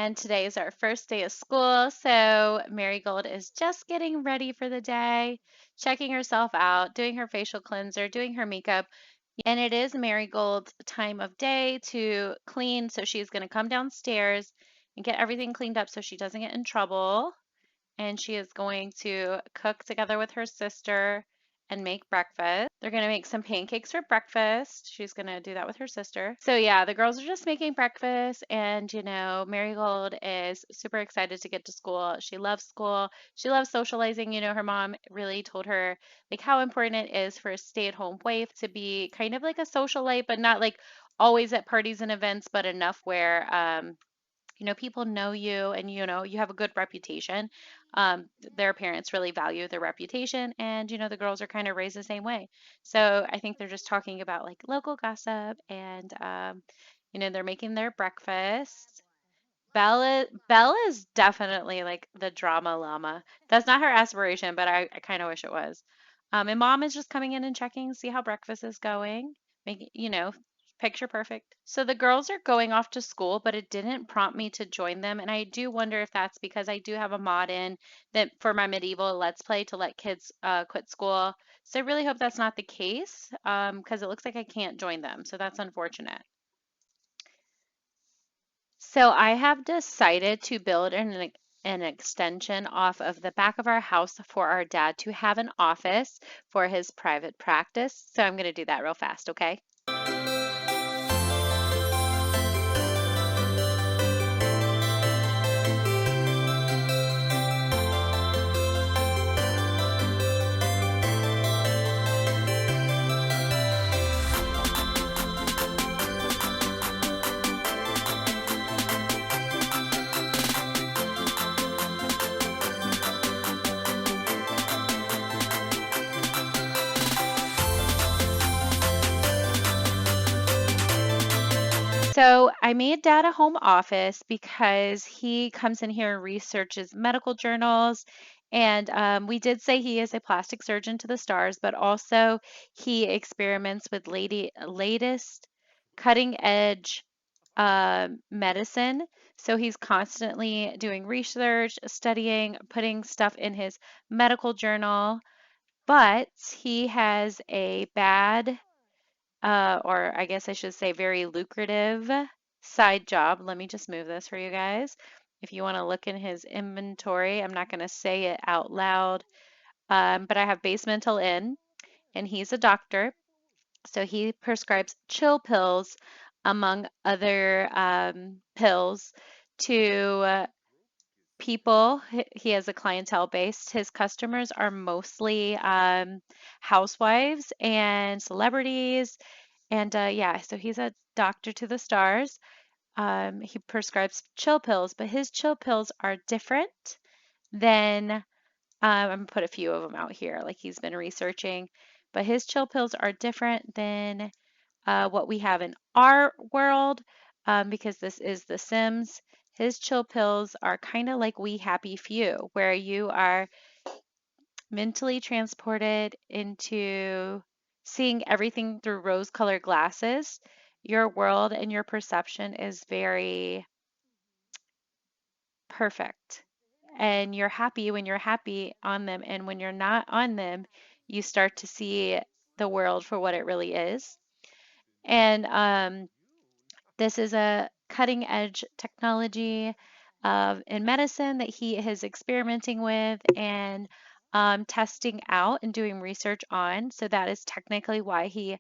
and today is our first day of school. So Marigold is just getting ready for the day, checking herself out, doing her facial cleanser, doing her makeup. And it is Marigold's time of day to clean. So she's going to come downstairs and get everything cleaned up so she doesn't get in trouble. And she is going to cook together with her sister and make breakfast. They're going to make some pancakes for breakfast. She's going to do that with her sister. So yeah, the girls are just making breakfast, and Marigold is super excited to get to school. She loves school. She loves socializing. Her mom really told her like how important it is for a stay-at-home wife to be kind of like a socialite, but not like always at parties and events, but enough where people know you, and you have a good reputation. Their parents really value their reputation, and the girls are kind of raised the same way. So I think they're just talking about like local gossip, and they're making their breakfast. Bella is definitely like the drama llama. That's not her aspiration, but I kind of wish it was. And mom is just coming in and checking, see how breakfast is going, making, picture perfect. So the girls are going off to school, but it didn't prompt me to join them. And I do wonder if that's because I do have a mod in that for my medieval Let's Play to let kids quit school. So I really hope that's not the case, because it looks like I can't join them. So that's unfortunate. So I have decided to build an extension off of the back of our house for our dad to have an office for his private practice. So I'm going to do that real fast, okay? So I made Dad a home office because he comes in here and researches medical journals. And we did say he is a plastic surgeon to the stars, but also he experiments with latest cutting edge medicine. So he's constantly doing research, studying, putting stuff in his medical journal. But he has a bad or I guess I should say very lucrative side job. Let me just move this for you guys. If you want to look in his inventory, I'm not going to say it out loud, but I have Basemental in, and he's a doctor. So he prescribes chill pills, among other pills, to people. He has a clientele base. His customers are mostly housewives and celebrities, and yeah, so he's a doctor to the stars. He prescribes chill pills, but his chill pills are different than, I'm gonna put a few of them out here, like he's been researching, but his chill pills are different than what we have in our world, because this is The Sims. His chill pills are kind of like We Happy Few, where you are mentally transported into seeing everything through rose-colored glasses. Your world and your perception is very perfect. And you're happy when you're happy on them. And when you're not on them, you start to see the world for what it really is. And this is a cutting edge technology in medicine that he is experimenting with and testing out and doing research on. So that is technically why he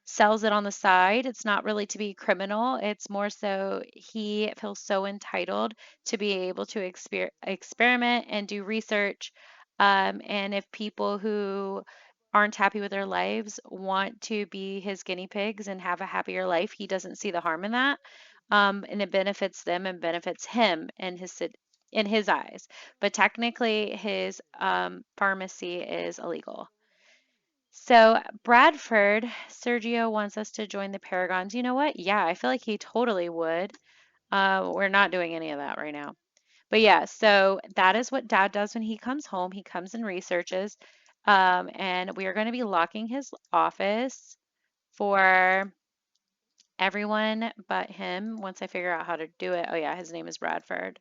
sells it on the side. It's not really to be criminal. It's more so he feels so entitled to be able to experiment and do research. And if people who aren't happy with their lives want to be his guinea pigs and have a happier life, he doesn't see the harm in that. And it benefits them and benefits him in his eyes. But technically, his pharmacy is illegal. So Bradford, Sergio wants us to join the Paragons. You know what? Yeah, I feel like he totally would. We're not doing any of that right now. But yeah, so that is what Dad does when he comes home. He comes and researches. And we are going to be locking his office for everyone but him, once I figure out how to do it. Oh yeah, his name is Bradford.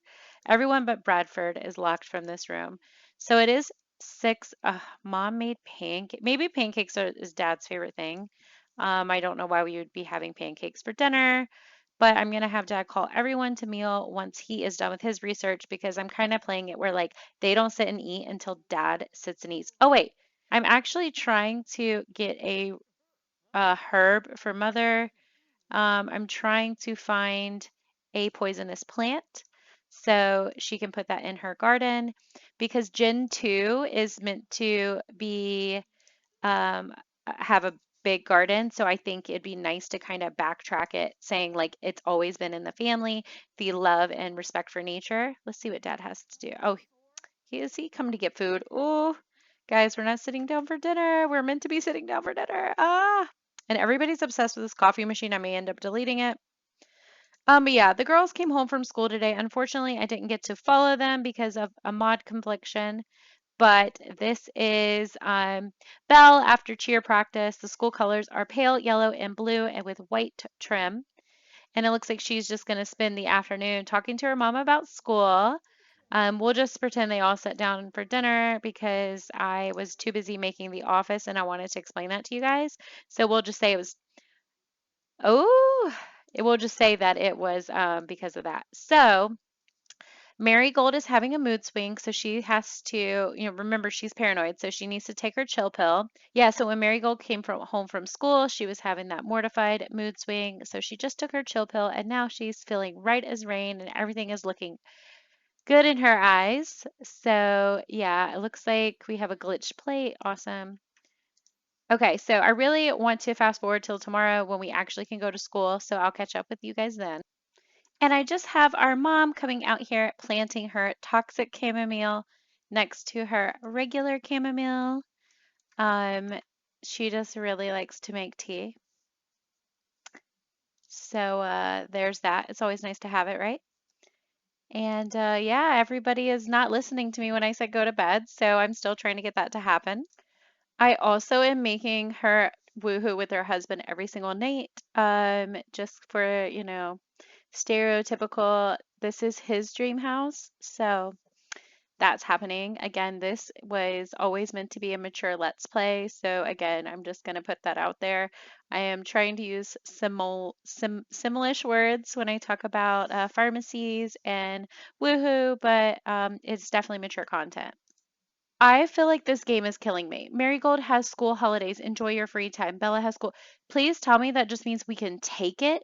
Everyone but Bradford is locked from this room. So it is 6. Mom made pancakes. Maybe pancakes is Dad's favorite thing. I don't know why we would be having pancakes for dinner, but I'm gonna have Dad call everyone to meal once he is done with his research because I'm kind of playing it where like they don't sit and eat until Dad sits and eats. Oh wait, I'm actually trying to get a herb for Mother. I'm trying to find a poisonous plant so she can put that in her garden because Gen 2 is meant to be um, have a big garden. So I think it'd be nice to kind of backtrack it, saying like it's always been in the family, the love and respect for nature. Let's see what Dad has to do. Oh, he coming to get food? Oh, guys, we're not sitting down for dinner. We're meant to be sitting down for dinner. Ah. And everybody's obsessed with this coffee machine. I may end up deleting it. But yeah, the girls came home from school today. Unfortunately, I didn't get to follow them because of a mod confliction. But this is Belle after cheer practice. The school colors are pale yellow and blue and with white trim. And it looks like she's just going to spend the afternoon talking to her mom about school. We'll just pretend they all sat down for dinner because I was too busy making the office and I wanted to explain that to you guys. So we'll just say it was, oh, it will just say that it was because of that. So Marigold is having a mood swing, so she has to, remember she's paranoid, so she needs to take her chill pill. Yeah, so when Marigold came home from school, she was having that mortified mood swing, so she just took her chill pill, and now she's feeling right as rain, and everything is looking good in her eyes. So yeah, it looks like we have a glitched plate. Awesome. Okay, so I really want to fast forward till tomorrow when we actually can go to school, so I'll catch up with you guys then. And I just have our mom coming out here planting her toxic chamomile next to her regular chamomile. Um, she just really likes to make tea. So there's that. It's always nice to have it, right? And yeah, everybody is not listening to me when I said go to bed, so I'm still trying to get that to happen. I also am making her woohoo with her husband every single night, just for, stereotypical, this is his dream house. So that's happening. Again, this was always meant to be a mature Let's Play. So again, I'm just going to put that out there. I am trying to use similish words when I talk about pharmacies and woohoo, but it's definitely mature content. I feel like this game is killing me. Marigold has school holidays. Enjoy your free time. Bella has school. Please tell me that just means we can take it,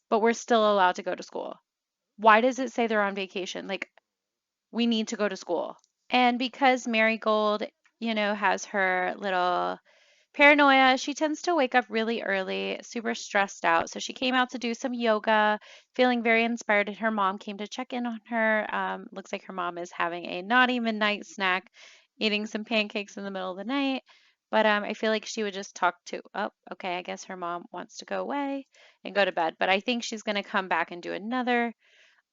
but we're still allowed to go to school. Why does it say they're on vacation? Like, we need to go to school. And because Marigold, has her little paranoia, she tends to wake up really early, super stressed out. So she came out to do some yoga, feeling very inspired, and her mom came to check in on her. Looks like her mom is having a naughty midnight snack, eating some pancakes in the middle of the night. But I feel like she would just talk to, oh, okay, I guess her mom wants to go away and go to bed. But I think she's going to come back and do another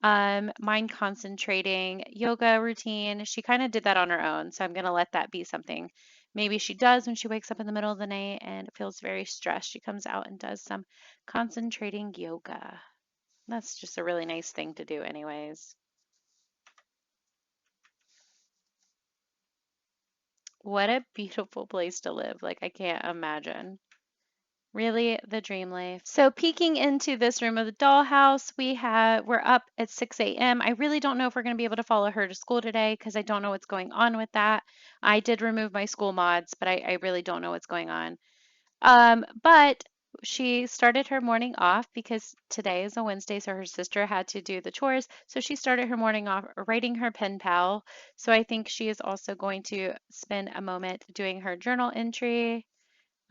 mind concentrating yoga routine. She kind of did that on her own, so I'm going to let that be something maybe she does when she wakes up in the middle of the night and feels very stressed. She comes out and does some concentrating yoga. That's just a really nice thing to do, anyways. What a beautiful place to live. Like, I can't imagine. Really the dream life. So peeking into this room of the dollhouse, we're up at 6 a.m. I really don't know if we're going to be able to follow her to school today because I don't know what's going on with that. I did remove my school mods, but I really don't know what's going on. But she started her morning off because today is a Wednesday, so her sister had to do the chores. So she started her morning off writing her pen pal. So I think she is also going to spend a moment doing her journal entry.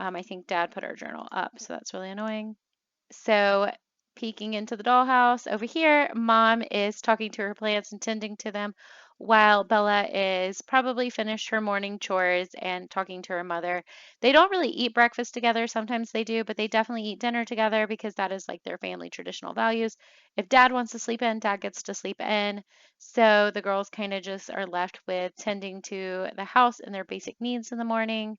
I think Dad put our journal up, so that's really annoying. So peeking into the dollhouse over here, Mom is talking to her plants and tending to them, while Bella is probably finished her morning chores and talking to her mother. They don't really eat breakfast together. Sometimes they do, but they definitely eat dinner together because that is like their family traditional values. If Dad wants to sleep in, Dad gets to sleep in. So the girls kind of just are left with tending to the house and their basic needs in the morning.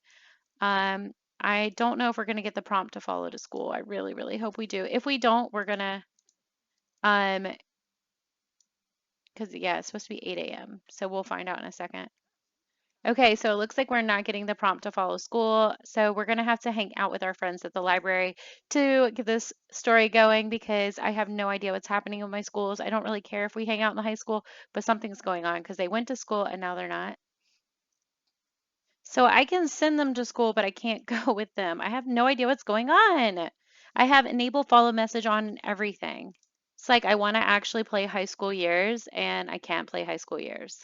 I don't know if we're going to get the prompt to follow to school. I really, really hope we do. If we don't, we're going to, um, because yeah, it's supposed to be 8 a.m. So we'll find out in a second. Okay, so it looks like we're not getting the prompt to follow school. So we're going to have to hang out with our friends at the library to get this story going because I have no idea what's happening with my schools. I don't really care if we hang out in the high school, but something's going on because they went to school and now they're not. So I can send them to school, but I can't go with them. I have no idea what's going on. I have enable follow message on everything. It's like I want to actually play high school years and I can't play high school years.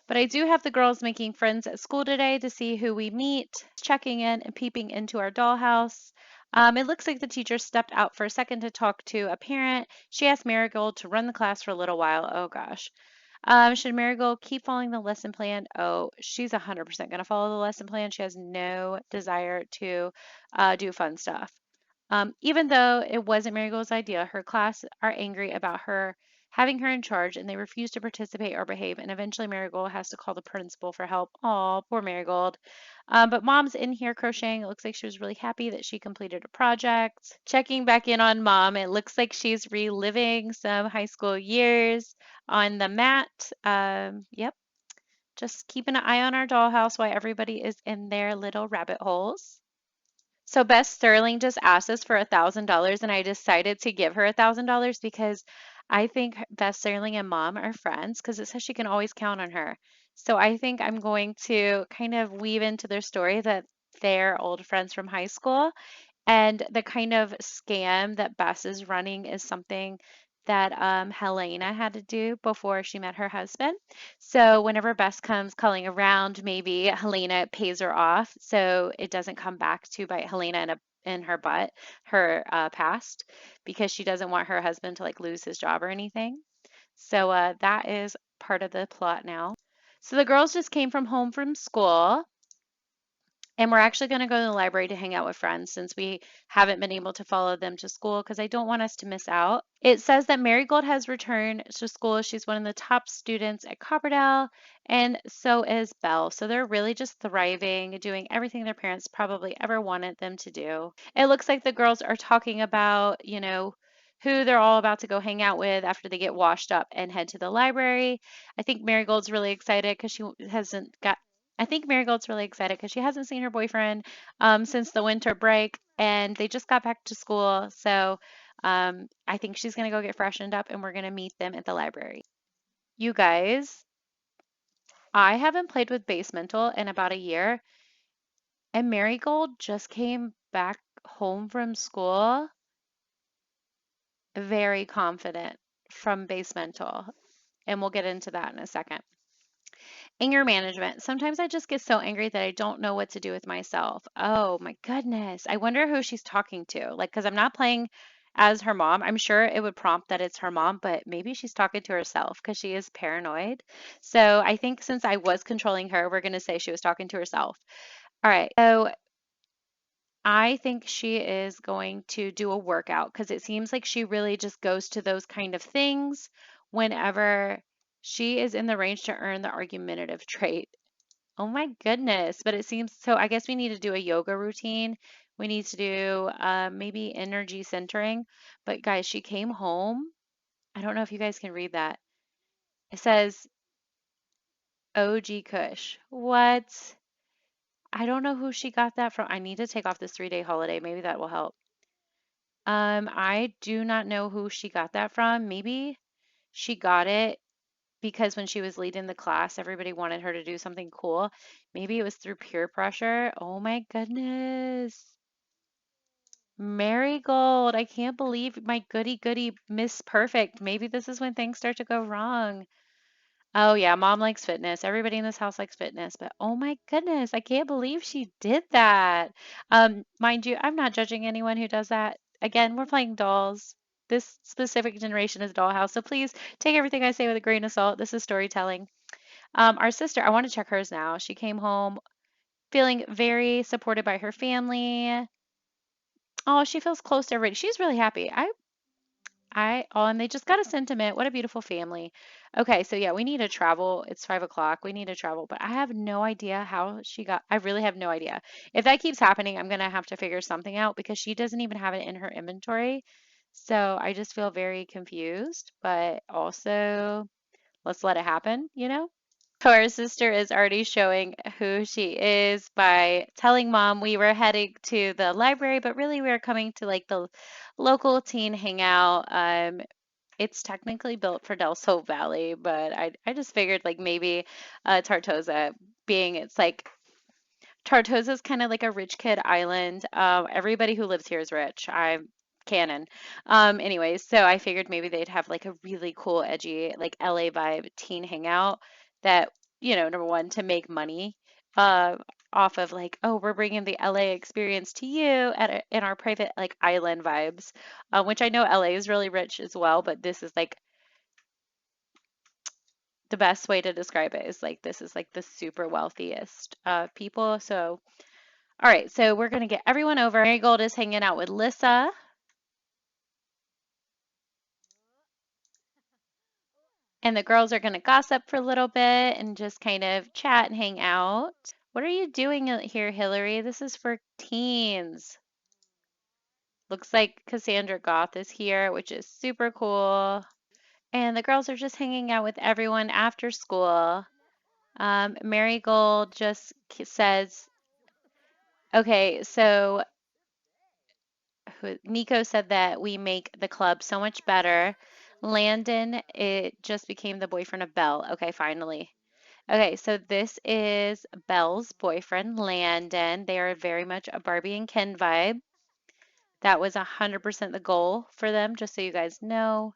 But I do have the girls making friends at school today to see who we meet, checking in and peeping into our dollhouse. It looks like the teacher stepped out for a second to talk to a parent. She asked Marigold to run the class for a little while. Oh gosh. Should Marigold keep following the lesson plan? Oh, she's 100% going to follow the lesson plan. She has no desire to do fun stuff. Even though it wasn't Marigold's idea, her class are angry about her having her in charge and they refuse to participate or behave. And eventually, Marigold has to call the principal for help. Oh, poor Marigold. But mom's in here crocheting. It looks like she was really happy that she completed a project. Checking back in on mom, it looks like she's reliving some high school years on the mat. Yep, just keeping an eye on our dollhouse while everybody is in their little rabbit holes. So Beth Sterling just asked us for $1,000, and I decided to give her $1,000 because I think Beth Sterling and mom are friends because it says she can always count on her. So I think I'm going to kind of weave into their story that they're old friends from high school and the kind of scam that Bess is running is something that Helena had to do before she met her husband. So whenever Bess comes calling around, maybe Helena pays her off so it doesn't come back to bite Helena in her butt, her past, because she doesn't want her husband to like lose his job or anything. So that is part of the plot now. So the girls just came from home from school. And we're actually going to go to the library to hang out with friends since we haven't been able to follow them to school because I don't want us to miss out. It says that Marigold has returned to school. She's one of the top students at Copperdale, and so is Belle. So they're really just thriving, doing everything their parents probably ever wanted them to do. It looks like the girls are talking about, who they're all about to go hang out with after they get washed up and head to the library. I think Marigold's really excited because she hasn't got I think Marigold's really excited because she hasn't seen her boyfriend since the winter break, and they just got back to school. So I think she's going to go get freshened up, and we're going to meet them at the library. You guys, I haven't played with Basemental in about a year, and Marigold just came back home from school very confident from Basemental, and we'll get into that in a second. Anger management. Sometimes I just get so angry that I don't know what to do with myself. Oh my goodness. I wonder who she's talking to. Like, because I'm not playing as her mom. I'm sure it would prompt that it's her mom, but maybe she's talking to herself because she is paranoid. So I think since I was controlling her, we're going to say she was talking to herself. All right. So I think she is going to do a workout because it seems like she really just goes to those kind of things whenever she is in the range to earn the argumentative trait. Oh my goodness. But it seems so. I guess we need to do a yoga routine. We need to do maybe energy centering. But guys, she came home. I don't know if you guys can read that. It says OG Kush. What? I don't know who she got that from. I need to take off this 3-day holiday. Maybe that will help. I do not know who she got that from. Maybe she got it because when she was leading the class, everybody wanted her to do something cool. Maybe it was through peer pressure. Oh my goodness. Marigold, I can't believe my goody goody Miss Perfect. Maybe this is when things start to go wrong. Oh yeah, mom likes fitness. Everybody in this house likes fitness, but oh my goodness, I can't believe she did that. Mind you, I'm not judging anyone who does that. Again, we're playing dolls. This specific generation is Dollhouse, so please take everything I say with a grain of salt. This is storytelling. Our sister, I want to check hers now. She came home feeling very supported by her family. Oh, she feels close to everybody. She's really happy. and they just got a sentiment. What a beautiful family. Okay, so yeah, we need to travel. It's 5 o'clock. We need to travel, but I have no idea how she got, I really have no idea. If that keeps happening, I'm gonna have to figure something out because she doesn't even have it in her inventory. So I just feel very confused, but also let's let it happen, you know? So our sister is already showing who she is by telling mom we were heading to the library, but really we were coming to like the local teen hangout. It's technically built for Del Sol Valley, but I just figured like maybe Tartosa being it's like Tartosa is kind of like a rich kid island. Everybody who lives here is rich. I'm canon. Anyways, so I figured maybe they'd have like a really cool, edgy, like LA vibe teen hangout that, number one, to make money uh, off of like, oh, we're bringing the LA experience to you in our private like island vibes, which I know LA is really rich as well, but this is like the best way to describe it is like this is like the super wealthiest people. So all right, so we're going to get everyone over. Marigold is hanging out with Lissa, and the girls are going to gossip for a little bit and just kind of chat and hang out. What are you doing here, Hillary? This is for teens. Looks like Cassandra Goth is here, which is super cool. And the girls are just hanging out with everyone after school. Marigold just says, okay, so Nico said that we make the club so much better. Landon, it just became the boyfriend of Belle. Okay, finally. Okay, so this is Belle's boyfriend, Landon. They are very much a Barbie and Ken vibe. That was 100% the goal for them, just so you guys know.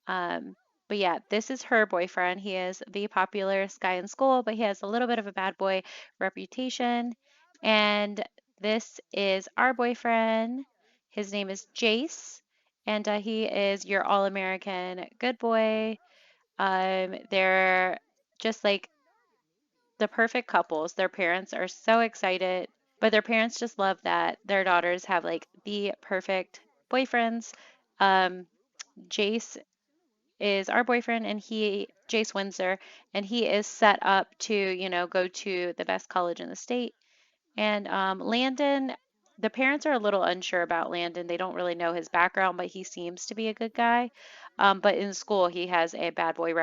Um, but yeah, this is her boyfriend. He is the popular guy in school, but he has a little bit of a bad boy reputation. And this is our boyfriend. His name is Jace, and he is your all-American good boy. They're just like the perfect couples. Their parents are so excited, but their parents just love that their daughters have like the perfect boyfriends. Um, Jace is our boyfriend and Jace Windsor, and he is set up to, go to the best college in the state. And Landon, the parents are a little unsure about Landon. They don't really know his background, but he seems to be a good guy. But in school, he has a bad boy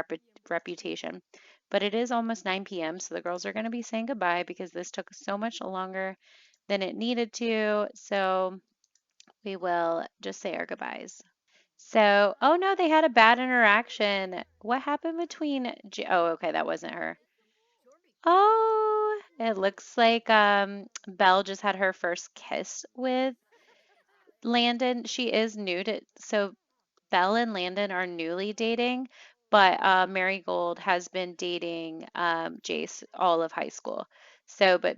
reputation. But it is almost 9 p.m., so the girls are going to be saying goodbye because this took so much longer than it needed to. So we will just say our goodbyes. So, oh no, they had a bad interaction. What happened between oh, okay, that wasn't her. Oh, it looks like Belle just had her first kiss with Landon. She is new to so Belle and Landon are newly dating, but Marigold has been dating Jace all of high school. So, but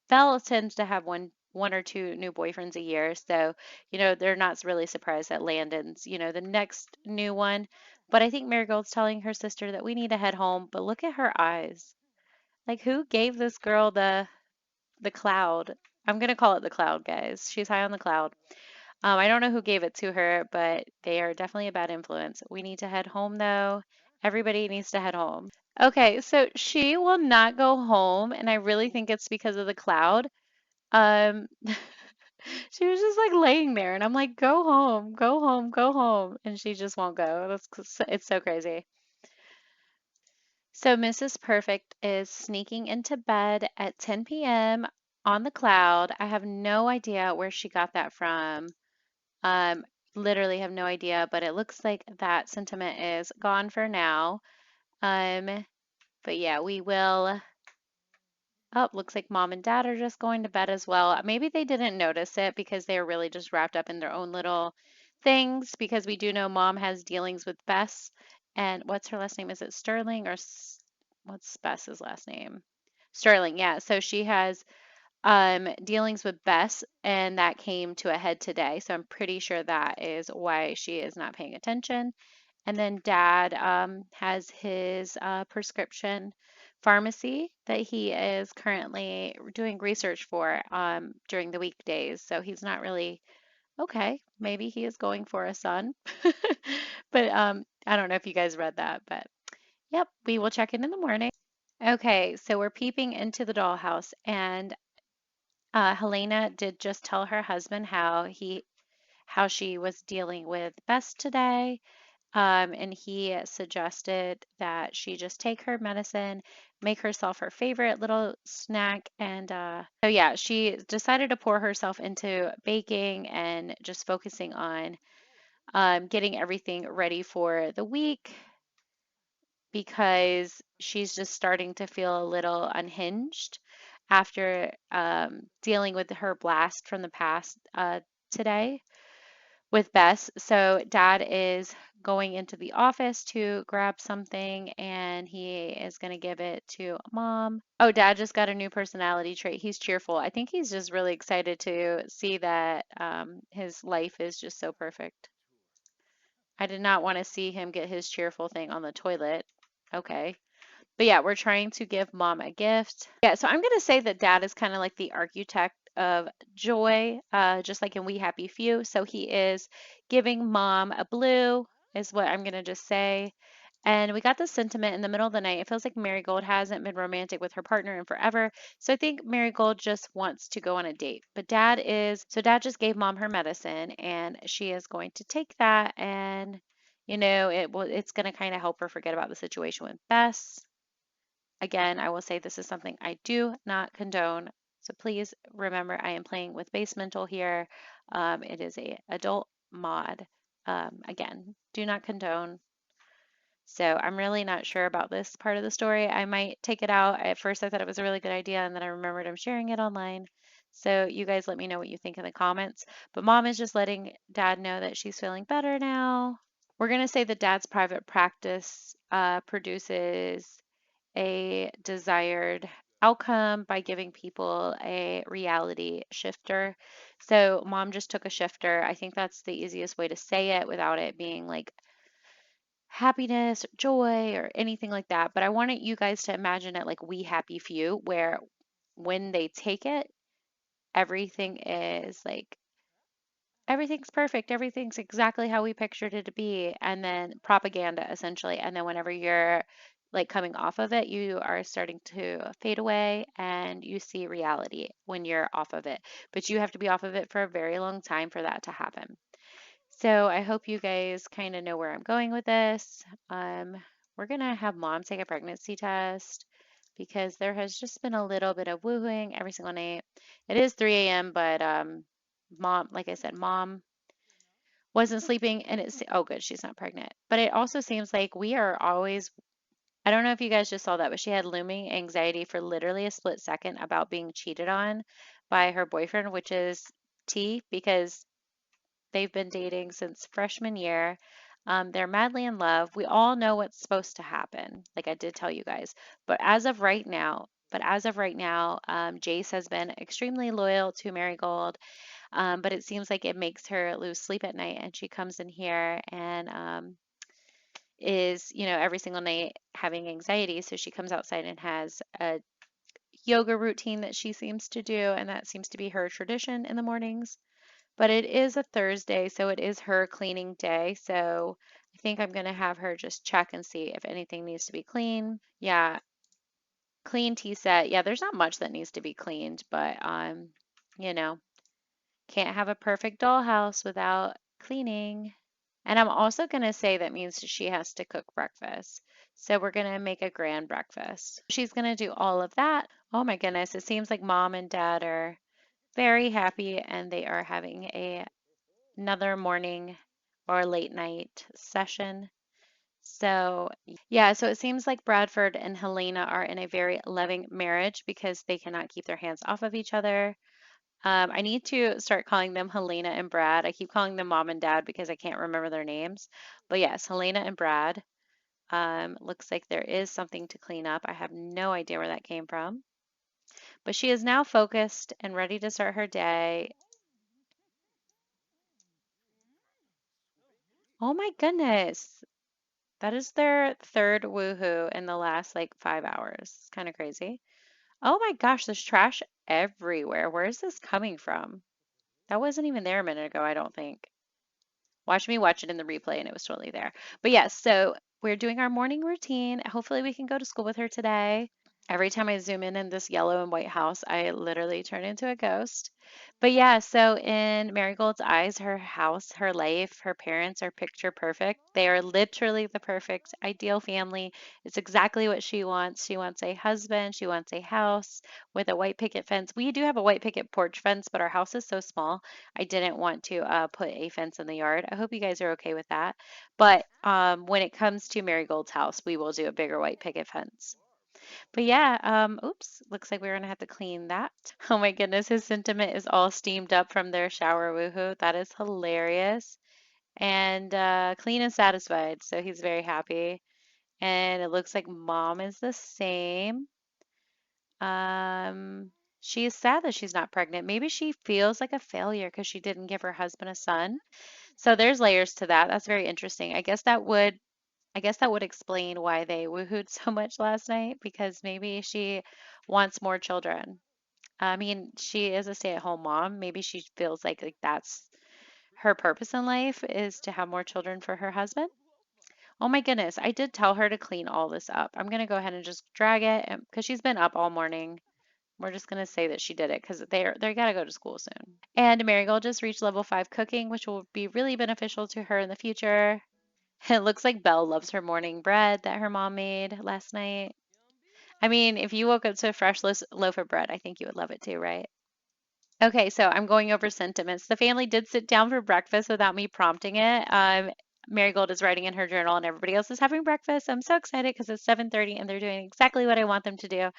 Belle tends to have one or two new boyfriends a year, so they're not really surprised that Landon's the next new one. But I think Marigold's telling her sister that we need to head home. But look at her eyes. Like who gave this girl the cloud? I'm gonna call it the cloud, guys. She's high on the cloud. I don't know who gave it to her, but they are definitely a bad influence. We need to head home though. Everybody needs to head home. Okay, so she will not go home, and I really think it's because of the cloud. Um, she was just like laying there, and I'm like, go home, go home, go home. And she just won't go. It's so crazy. So Mrs. Perfect is sneaking into bed at 10 p.m. on the cloud. I have no idea where she got that from. Um, Literally have no idea, but it looks like that sentiment is gone for now. Um, but yeah, we will. Oh, looks like mom and dad are just going to bed as well. Maybe they didn't notice it because they are really just wrapped up in their own little things because we do know mom has dealings with Bess. And what's her last name? Is it Sterling or what's Bess's last name? Sterling, yeah. So she has dealings with Bess, and that came to a head today. So I'm pretty sure that is why she is not paying attention. And then dad has his prescription pharmacy that he is currently doing research for during the weekdays. So he's not really Okay, maybe he is going for a son. But I don't know if you guys read that, but yep, we will check in the morning. Okay, so we're peeping into the dollhouse, and Helena did just tell her husband how she was dealing with Bess today. And he suggested that she just take her medicine, make herself her favorite little snack, and so yeah, she decided to pour herself into baking and just focusing on getting everything ready for the week because she's just starting to feel a little unhinged after dealing with her blast from the past today with Bess. So dad is going into the office to grab something and he is going to give it to mom. Oh, dad just got a new personality trait. He's cheerful. I think he's just really excited to see that his life is just so perfect. I did not want to see him get his cheerful thing on the toilet. Okay. But yeah, we're trying to give mom a gift. Yeah, so I'm going to say that dad is kind of like the architect of joy, just like in We Happy Few. So he is giving mom a blue, is what I'm going to just say. And we got this sentiment in the middle of the night. It feels like Marigold hasn't been romantic with her partner in forever. So I think Marigold just wants to go on a date. But dad just gave mom her medicine and she is going to take that and it's going to kind of help her forget about the situation with Bess. Again, I will say this is something I do not condone. So please remember I am playing with Basemental here. It is a adult mod. Again, do not condone. So I'm really not sure about this part of the story. I might take it out. At first I thought it was a really good idea and then I remembered I'm sharing it online. So you guys let me know what you think in the comments. But mom is just letting dad know that she's feeling better now. We're going to say that dad's private practice produces a desired outcome by giving people a reality shifter. So mom just took a shifter. I think that's the easiest way to say it without it being like happiness, or joy, or anything like that. But I wanted you guys to imagine it like We Happy Few, where when they take it, everything is like everything's perfect, everything's exactly how we pictured it to be, and then propaganda essentially. And then whenever you're like coming off of it, you are starting to fade away and you see reality when you're off of it. But you have to be off of it for a very long time for that to happen. So I hope you guys kind of know where I'm going with this. Um, we're gonna have mom take a pregnancy test because there has just been a little bit of woohooing every single night. It is 3 a.m., but mom, like I said, mom wasn't sleeping and it's oh good, she's not pregnant. But it also seems like we are always I don't know if you guys just saw that, but she had looming anxiety for literally a split second about being cheated on by her boyfriend, which is T because they've been dating since freshman year. They're madly in love. We all know what's supposed to happen, like I did tell you guys. But as of right now, Jace has been extremely loyal to Marigold. But it seems like it makes her lose sleep at night, and she comes in here and is, every single night having anxiety. So she comes outside and has a yoga routine that she seems to do, and that seems to be her tradition in the mornings. But it is a Thursday, so it is her cleaning day. So I think I'm going to have her just check and see if anything needs to be clean. Yeah, clean tea set. Yeah, there's not much that needs to be cleaned, but you know, can't have a perfect dollhouse without cleaning. And I'm also going to say that means she has to cook breakfast. So we're going to make a grand breakfast. She's going to do all of that. Oh my goodness, it seems like mom and dad are very happy and they are having another morning or late night session. So, yeah, so it seems like Bradford and Helena are in a very loving marriage because they cannot keep their hands off of each other. I need to start calling them Helena and Brad. I keep calling them mom and dad because I can't remember their names. But yes, Helena and Brad. Looks like there is something to clean up. I have no idea where that came from. But she is now focused and ready to start her day. Oh my goodness. That is their third woohoo in the last like 5 hours. It's kind of crazy. Oh my gosh, there's trash everywhere. Where is this coming from? That wasn't even there a minute ago, I don't think. Watch me watch it in the replay and it was totally there. But yes, so we're doing our morning routine. Hopefully we can go to school with her today. Every time I zoom in this yellow and white house, I literally turn into a ghost. But yeah, so in Marigold's eyes, her house, her life, her parents are picture perfect. They are literally the perfect ideal family. It's exactly what she wants. She wants a husband, she wants a house with a white picket fence. We do have a white picket porch fence, but our house is so small, I didn't want to put a fence in the yard. I hope you guys are okay with that. But when it comes to Marigold's house, we will do a bigger white picket fence. But yeah, oops, looks like we're gonna have to clean that. Oh my goodness, his sentiment is all steamed up from their shower, woohoo. That is hilarious. And clean and satisfied, so he's very happy. And it looks like mom is the same. Um, she is sad that she's not pregnant. Maybe she feels like a failure because she didn't give her husband a son. So there's layers to that. That's very interesting. I guess that would explain why they woohooed so much last night because maybe she wants more children. I mean, she is a stay-at-home mom. Maybe she feels like that's her purpose in life is to have more children for her husband. Oh my goodness, I did tell her to clean all this up. I'm gonna go ahead and just drag it because she's been up all morning. We're just gonna say that she did it because they gotta go to school soon. And Marigold just reached level 5 cooking, which will be really beneficial to her in the future. It looks like Belle loves her morning bread that her mom made last night. I mean, if you woke up to a fresh loaf of bread, I think you would love it too, right? Okay, so I'm going over sentiments. The family did sit down for breakfast without me prompting it. Marigold is writing in her journal and everybody else is having breakfast. I'm so excited because it's 7:30 and they're doing exactly what I want them to do.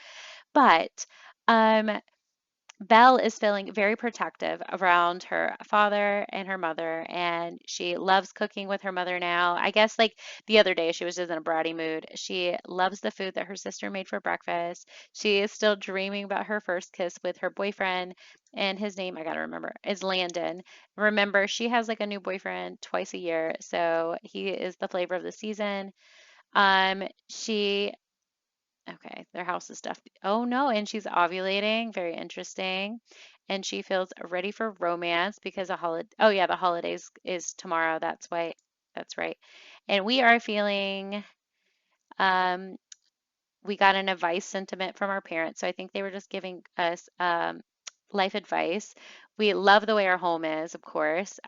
But um, Belle is feeling very protective around her father and her mother, and she loves cooking with her mother now. I guess like the other day, she was just in a bratty mood. She loves the food that her sister made for breakfast. She is still dreaming about her first kiss with her boyfriend, and his name, I gotta remember, is Landon. Remember, she has like a new boyfriend twice a year, so he is the flavor of the season. She Okay, their house is stuffed. Oh no, and she's ovulating. Very interesting. And she feels ready for romance because a holiday. Oh yeah, the holidays is tomorrow. That's why. That's right. And we are feeling. Um, we got an advice sentiment from our parents, so I think they were just giving us life advice. We love the way our home is, of course.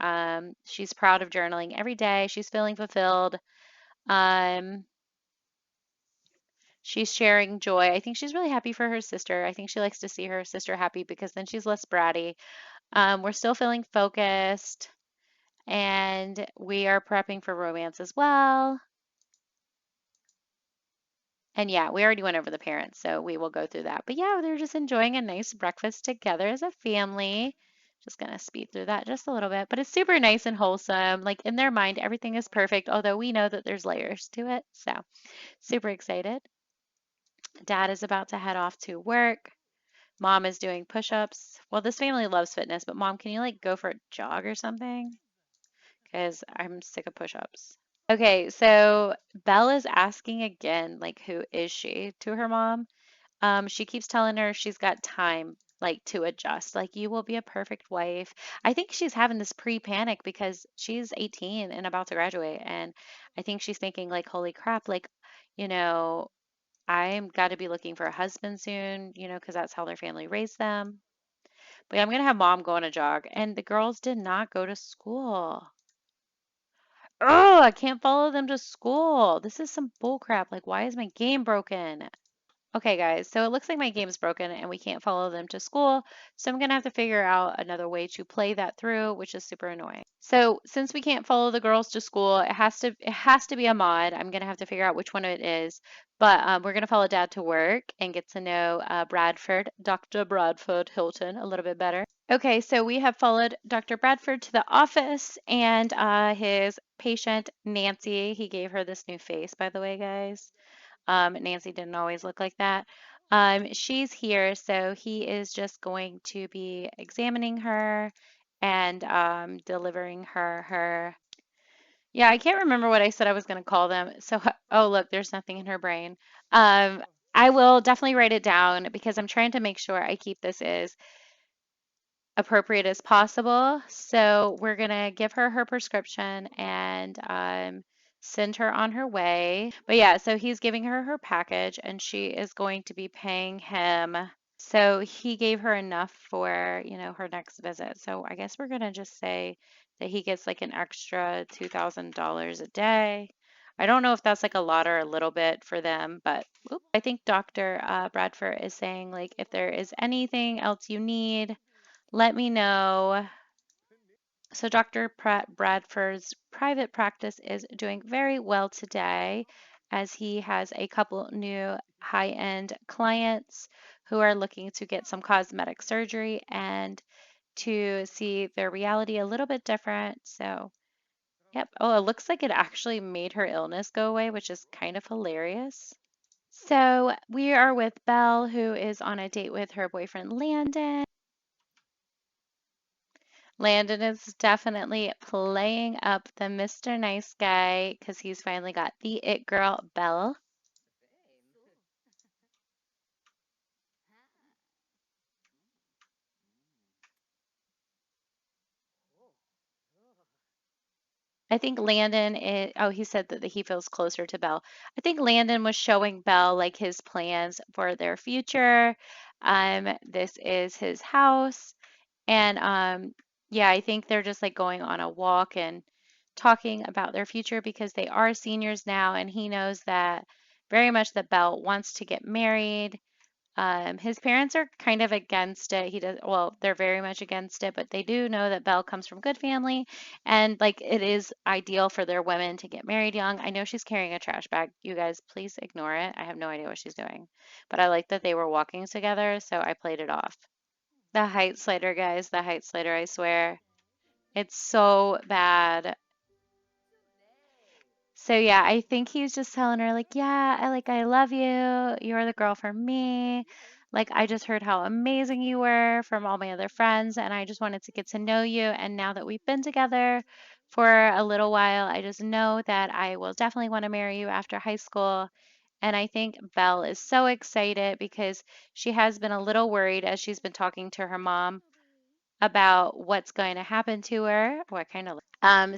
She's proud of journaling every day. She's feeling fulfilled. Um, She's sharing joy. I think she's really happy for her sister. I think she likes to see her sister happy because then she's less bratty. We're still feeling focused and we are prepping for romance as well. And yeah, we already went over the parents, so we will go through that. But yeah, they're just enjoying a nice breakfast together as a family. Just gonna speed through that just a little bit, but it's super nice and wholesome. Like in their mind, everything is perfect, although we know that there's layers to it. So super excited. Dad is about to head off to work. Mom is doing push-ups. Well, this family loves fitness, but mom, can you like go for a jog or something? Because I'm sick of push-ups. Okay, so Belle is asking again, like, who is she to her mom? She keeps telling her she's got time, like, to adjust. Like, you will be a perfect wife. I think she's having this pre-panic because she's 18 and about to graduate, and I think she's thinking, like, holy crap, like, you know, I'm got to be looking for a husband soon, because that's how their family raised them. But yeah, I'm gonna have mom go on a jog. And the girls did not go to school. Oh, I can't follow them to school. This is some bull crap. Like, why is my game broken? Okay, guys, so it looks like my game's broken and we can't follow them to school. So I'm gonna have to figure out another way to play that through, which is super annoying. So since we can't follow the girls to school, it has to be a mod. I'm gonna have to figure out which one it is. But we're gonna follow Dad to work and get to know Dr. Bradford Hilton a little bit better. Okay, so we have followed Dr. Bradford to the office and his patient, Nancy. He gave her this new face, by the way, guys. Nancy didn't always look like that. She's here, so he is just going to be examining her and delivering her. Yeah, I can't remember what I said I was going to call them. So, oh, look, there's nothing in her brain. Um, I will definitely write it down because I'm trying to make sure I keep this as appropriate as possible. So we're going to give her her prescription and send her on her way. But yeah, so he's giving her her package and she is going to be paying him. So he gave her enough for, her next visit. So I guess we're going to just say that he gets like an extra $2,000 a day. I don't know if that's like a lot or a little bit for them, but I think Dr. Bradford is saying like if there is anything else you need, let me know. So Dr. Bradford's private practice is doing very well today as he has a couple new high-end clients who are looking to get some cosmetic surgery and to see their reality a little bit different. So, yep. Oh, it looks like it actually made her illness go away, which is kind of hilarious. So we are with Belle, who is on a date with her boyfriend Landon. Landon is definitely playing up the Mr. Nice Guy because he's finally got the it girl, Belle. I think Landon is, oh, he said that he feels closer to Belle. I think Landon was showing Belle like his plans for their future. This is his house. And yeah, I think they're just like going on a walk and talking about their future because they are seniors now, and he knows that very much that Belle wants to get married. His parents are kind of against it. Well, they're very much against it, but they do know that Belle comes from good family and like it is ideal for their women to get married young. I know she's carrying a trash bag. You guys, please ignore it. I have no idea what she's doing. But I like that they were walking together, so I played it off. The height slider, guys, the height slider, I swear. It's so bad. So yeah, I think he's just telling her like, yeah, I love you. You're the girl for me. Like I just heard how amazing you were from all my other friends and I just wanted to get to know you and now that we've been together for a little while, I just know that I will definitely want to marry you after high school. And I think Belle is so excited because she has been a little worried as she's been talking to her mom about what's going to happen to her. What kind of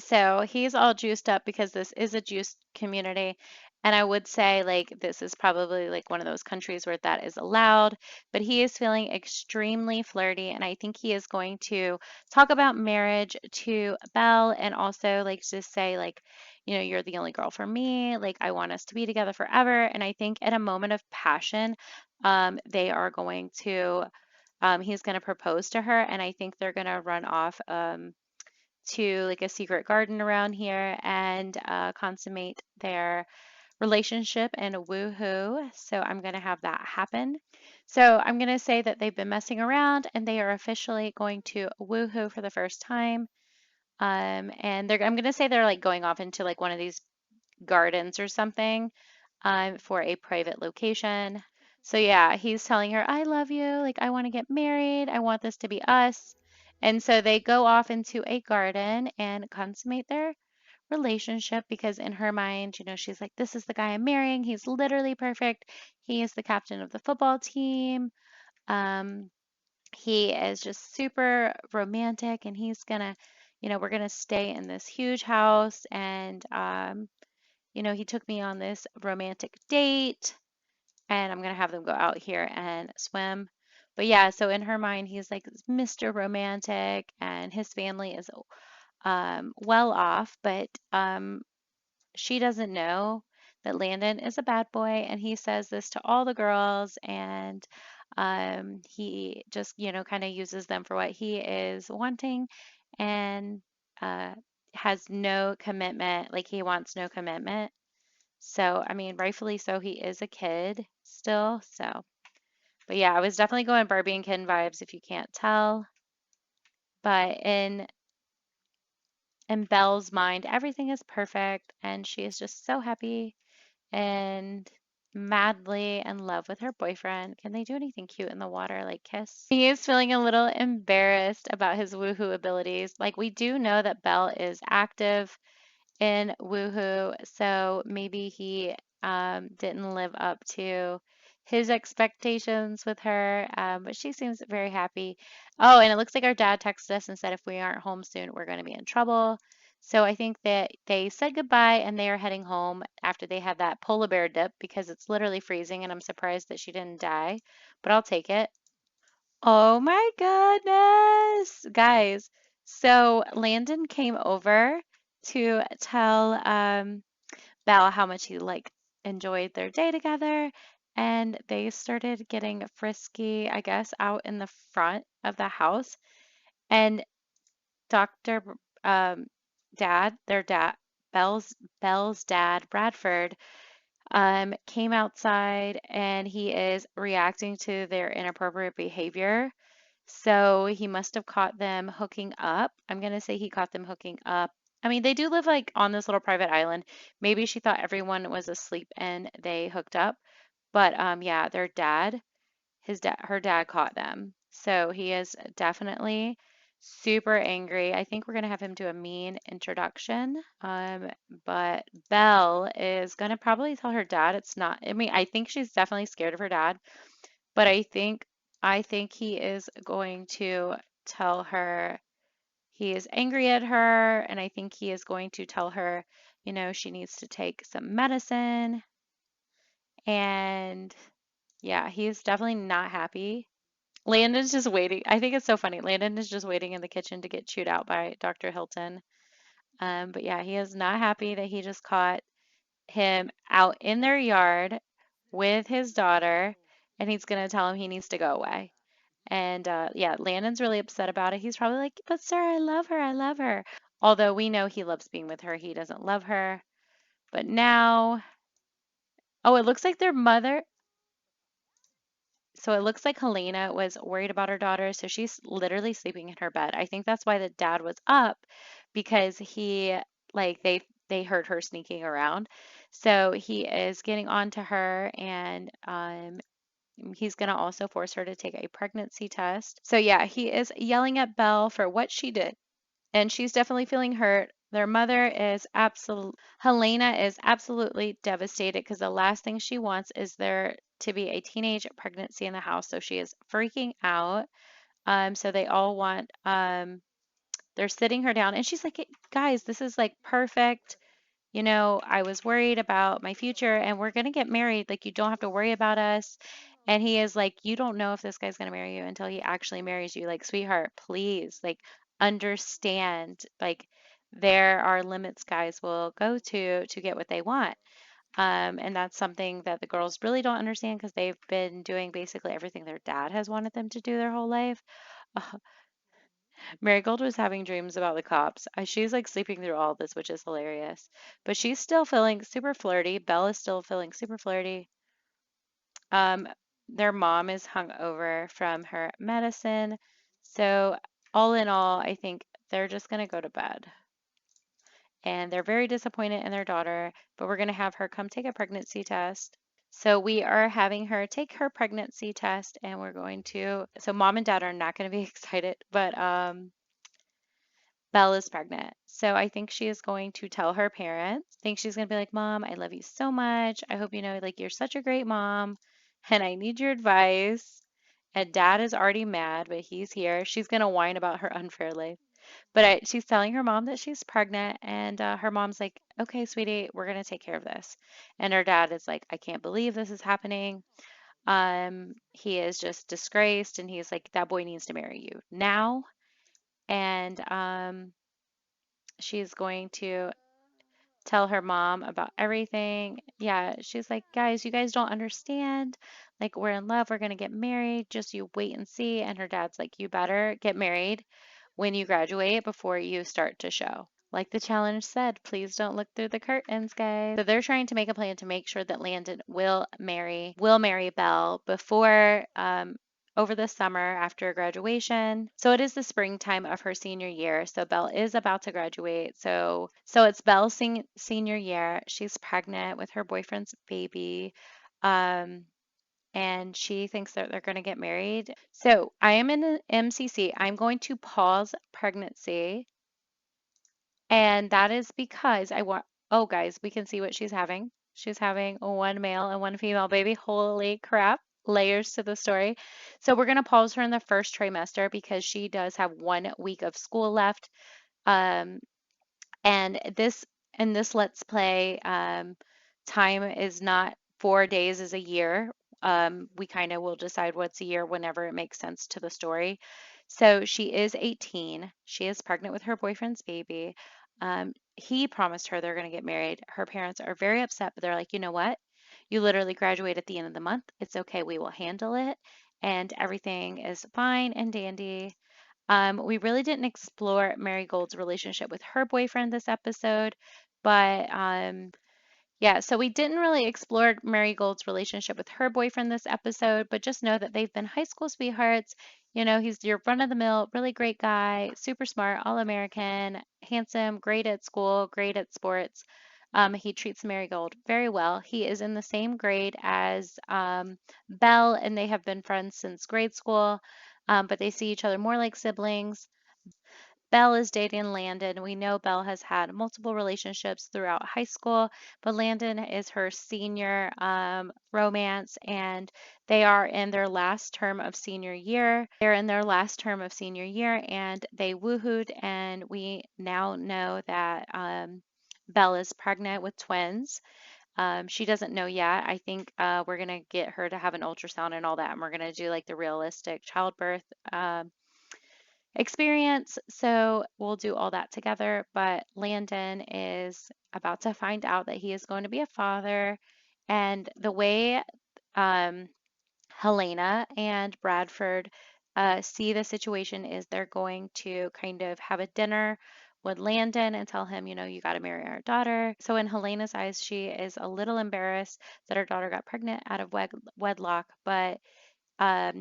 so he's all juiced up because this is a juiced community. And I would say like this is probably like one of those countries where that is allowed, but he is feeling extremely flirty and I think he is going to talk about marriage to Belle and also like just say like, you're the only girl for me, like I want us to be together forever. And I think in a moment of passion, they are going to he's going to propose to her, and I think they're going to run off to like a secret garden around here and consummate their relationship and woohoo. So I'm going to have that happen. So I'm going to say that they've been messing around and they are officially going to woohoo for the first time. And I'm going to say they're like going off into like one of these gardens or something for a private location. So yeah, he's telling her, I love you. Like, I want to get married. I want this to be us. And so they go off into a garden and consummate their relationship because in her mind, she's like, this is the guy I'm marrying. He's literally perfect. He is the captain of the football team. Um, he is just super romantic and he's gonna, we're gonna stay in this huge house and he took me on this romantic date and I'm going to have them go out here and swim. But yeah, so in her mind, he's like Mr. Romantic and his family is well off, but she doesn't know that Landon is a bad boy and he says this to all the girls and he just, kind of uses them for what he is wanting and uh, has no commitment, like he wants no commitment. So, I mean, rightfully so, he is a kid still. So, but yeah, I was definitely going Barbie and Ken vibes if you can't tell. But in Belle's mind, everything is perfect and she is just so happy and madly in love with her boyfriend. Can they do anything cute in the water, like kiss? He is feeling a little embarrassed about his woohoo abilities. Like we do know that Belle is active in Woohoo, so maybe he didn't live up to his expectations with her, but she seems very happy. Oh, and it looks like our dad texted us and said if we aren't home soon, we're going to be in trouble. So I think that they said goodbye and they are heading home after they had that polar bear dip because it's literally freezing and I'm surprised that she didn't die, but I'll take it. Oh my goodness, guys. So Landon came over to tell Belle how much he like enjoyed their day together, and they started getting frisky, I guess, out in the front of the house. And Dr. Um, their dad, Belle's dad, Bradford, came outside and he is reacting to their inappropriate behavior. So he must have caught them hooking up. I'm gonna say he caught them hooking up. I mean, they do live like on this little private island. Maybe she thought everyone was asleep and they hooked up. But yeah, her dad caught them. So he is definitely super angry. I think we're gonna have him do a mean introduction. But Belle is gonna probably tell her dad it's not. I mean, I think she's definitely scared of her dad, but I think he is going to tell her he is angry at her, and I think he is going to tell her, she needs to take some medicine. And yeah, he's definitely not happy. Landon's just waiting. I think it's so funny. Landon is just waiting in the kitchen to get chewed out by Dr. Hilton. But yeah, he is not happy that he just caught him out in their yard with his daughter, and he's going to tell him he needs to go away. And yeah, Landon's really upset about it. He's probably like, but sir, I love her. I love her. Although we know he loves being with her, he doesn't love her. But now, oh, it looks like their mother. So it looks like Helena was worried about her daughter. So she's literally sleeping in her bed. I think that's why the dad was up because they heard her sneaking around. So he is getting on to her and he's going to also force her to take a pregnancy test. So, yeah, he is yelling at Belle for what she did. And she's definitely feeling hurt. Their mother is Helena is absolutely devastated because the last thing she wants is there to be a teenage pregnancy in the house. So she is freaking out. So they all want, they're sitting her down. And she's like, guys, this is like perfect. I was worried about my future and we're going to get married. Like, you don't have to worry about us. And he is like, you don't know if this guy's going to marry you until he actually marries you. Like, sweetheart, please, like, understand. Like, there are limits guys will go to get what they want. And that's something that the girls really don't understand because they've been doing basically everything their dad has wanted them to do their whole life. Marigold was having dreams about the cops. She's like sleeping through all this, which is hilarious. But she's still feeling super flirty. Bella's still feeling super flirty. Um, their mom is hung over from her medicine. So, all in all, I think they're just going to go to bed. And they're very disappointed in their daughter, but we're going to have her come take a pregnancy test. So we are having her take her pregnancy test and we're going to, so mom and dad are not going to be excited, but Belle is pregnant. So I think she is going to tell her parents. I think she's going to be like, Mom, I love you so much. I hope you know, like, you're such a great mom and I need your advice. And dad is already mad, but he's here. She's going to whine about her unfair life. But she's telling her mom that she's pregnant, and her mom's like, okay, sweetie, we're going to take care of this. And her dad is like, I can't believe this is happening. He is just disgraced, and he's like, that boy needs to marry you now. And she's going to tell her mom about everything. Yeah, she's like, guys, you guys don't understand. Like, we're in love, we're gonna get married, just you wait and see. And her dad's like, you better get married when you graduate before you start to show. Like the challenge said, please don't look through the curtains, guys. So they're trying to make a plan to make sure that Landon will marry Belle before over the summer after graduation. So it is the springtime of her senior year. So Belle is about to graduate. So it's Belle's senior year. She's pregnant with her boyfriend's baby. Um, and she thinks that they're going to get married. So I am in an MCC. I'm going to pause pregnancy. And that is because I want, oh, guys, we can see what she's having. She's having one male and one female baby. Holy crap. Layers to the story. So we're going to pause her in the first trimester because she does have 1 week of school left. Um, and this Let's Play, time is not 4 days is a year. We kind of will decide what's a year whenever it makes sense to the story. So she is 18. She is pregnant with her boyfriend's baby. He promised her they're going to get married. Her parents are very upset, but they're like, you know what? You literally graduate at the end of the month. It's okay. We will handle it. And everything is fine and dandy. We really didn't explore Marigold's relationship with her boyfriend this episode, but yeah, so we didn't really explore Marigold's relationship with her boyfriend this episode, but just know that they've been high school sweethearts. You know, he's your run of the mill, really great guy, super smart, all American, handsome, great at school, great at sports. He treats Marigold very well. He is in the same grade as Belle, and they have been friends since grade school, but they see each other more like siblings. Belle is dating Landon. We know Belle has had multiple relationships throughout high school, but Landon is her senior romance, and they are in their last term of senior year. They're in their last term of senior year, and they woohooed, and we now know that Belle is pregnant with twins. She doesn't know yet. I think we're going to get her to have an ultrasound and all that, and we're going to do like the realistic childbirth experience. So we'll do all that together. But Landon is about to find out that he is going to be a father. And the way um, Helena and Bradford see the situation is they're going to kind of have a dinner with Landon and tell him, you know, you got to marry our daughter. So in Helena's eyes, she is a little embarrassed that her daughter got pregnant out of wedlock, but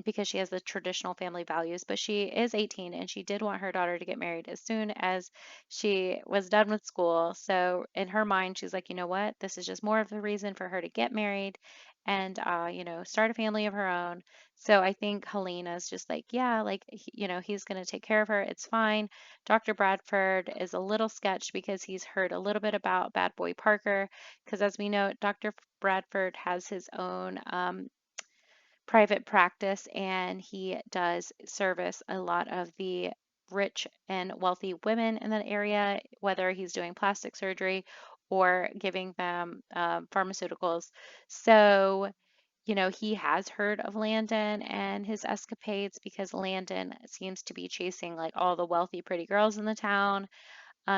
because she has the traditional family values, but she is 18 and she did want her daughter to get married as soon as she was done with school. So in her mind, she's like, you know what? This is just more of the reason for her to get married and, you know, start a family of her own. So I think Helena's just like, yeah, like, you know, he's going to take care of her. It's fine. Dr. Bradford is a little sketched because he's heard a little bit about Bad Boy Parker, because as we know, Dr. Bradford has his own private practice and he does service a lot of the rich and wealthy women in that area, whether he's doing plastic surgery or giving them pharmaceuticals. So, you know, he has heard of Landon and his escapades because Landon seems to be chasing like all the wealthy, pretty girls in the town.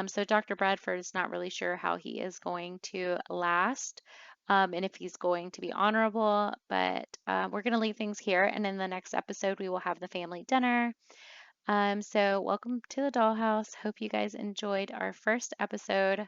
So Dr. Bradford is not really sure how he is going to last, and if he's going to be honorable, but we're going to leave things here. And in the next episode, we will have the family dinner. So welcome to the Dollhouse. Hope you guys enjoyed our first episode.